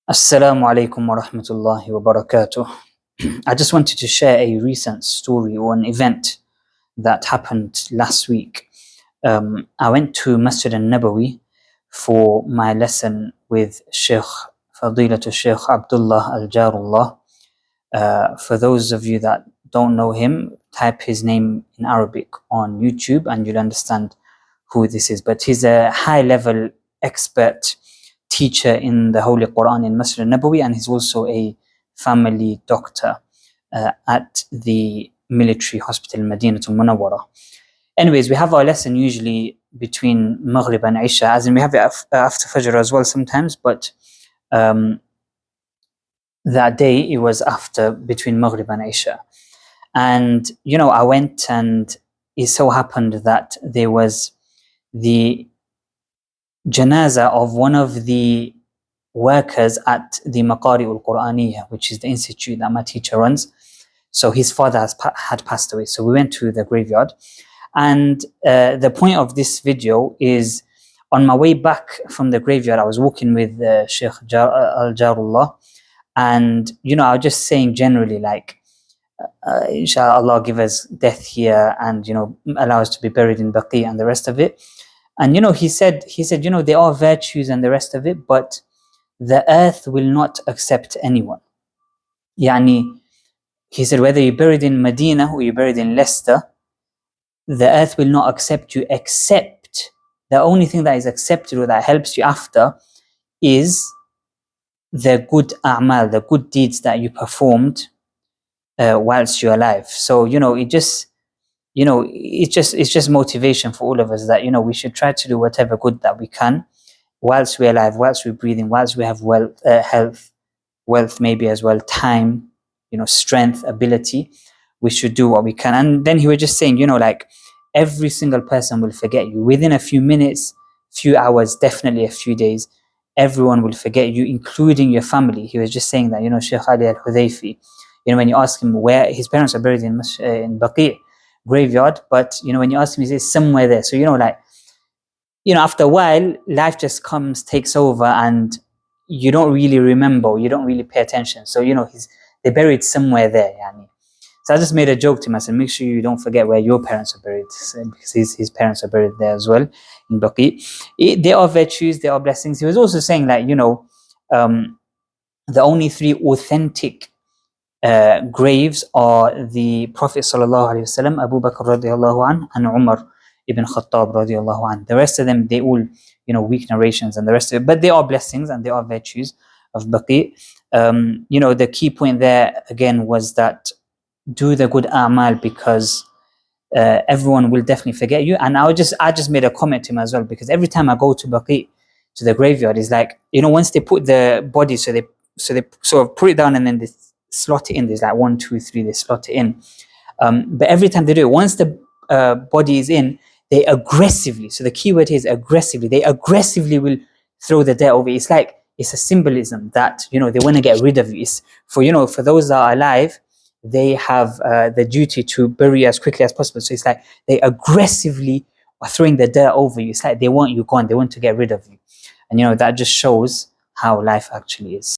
Assalamu alaikum wa rahmatullahi wa barakatuh. I just wanted to share a recent story or an event that happened last week. I went to Masjid al-Nabawi for my lesson with Sheikh Sheikh Abdullah al-Jaarallah. For those of you that don't know him, type his name in Arabic on YouTube and you'll understand who this is. But he's a high-level expert teacher in the Holy Quran in Masjid al-Nabawi, and he's also a family doctor at the military hospital al-Madani al-Munawwara. Anyways, we have our lesson usually between Maghrib and Isha, as in we have it after Fajr as well sometimes, but that day it was between Maghrib and Isha. And I went, and it so happened that there was the janaza of one of the workers at the Maqari al-Qur'aniyya, which is the institute that my teacher runs. So his father had passed away. So we went to the graveyard. And the point of this video is, on my way back from the graveyard, I was walking with Sheikh al-Jaarallah. And, I was just saying generally, like, inshallah, give us death here and, allow us to be buried in Baqee and the rest of it. And, he said, there are virtues and the rest of it, but the earth will not accept anyone. Yani, he said, whether you're buried in Medina or you're buried in Leicester, the earth will not accept you, except the only thing that is accepted or that helps you after is the good a'mal, the good deeds that you performed whilst you're alive. So, it's just motivation for all of us that, we should try to do whatever good that we can whilst we're alive, whilst we're breathing, whilst we have health, wealth maybe as well, time, strength, ability. We should do what we can. And then he was just saying, like, every single person will forget you within a few minutes, few hours, definitely a few days. Everyone will forget you, including your family. He was just saying that, Sheikh Ali al-Hudayfi, when you ask him where his parents are buried in Baqee graveyard, but when you ask him, he says somewhere there. So after a while, life just takes over, and you don't really remember, you don't really pay attention. So they're buried somewhere there, yani. So I just made a joke to him. I said, make sure you don't forget where your parents are buried, because his parents are buried there as well in Baqee. There are virtues, there are blessings. He was also saying that the only three authentic graves are the Prophet sallallahu alaihi wasallam, Abu Bakr radiallahu anh, and Umar ibn Khattab radiallahu anh. The rest of them, they all weak narrations and the rest of it, but there are blessings and there are virtues of Baqee. The key point there again was that do the good a'mal, because everyone will definitely forget you. And I just made a comment to him as well, because every time I go to Baqee, to the graveyard, it's like, once they put the body, so they sort of put it down and then they slot it in. There's like 1, 2, 3, they slot it in. But every time they do it, once the body is in, they aggressively, so the key word here is aggressively, they aggressively will throw the dirt over. It's like, it's a symbolism that, they want to get rid of you. It's for those that are alive, they have the duty to bury you as quickly as possible. So it's like they aggressively are throwing the dirt over you. It's like they want you gone. They want to get rid of you. And that just shows how life actually is.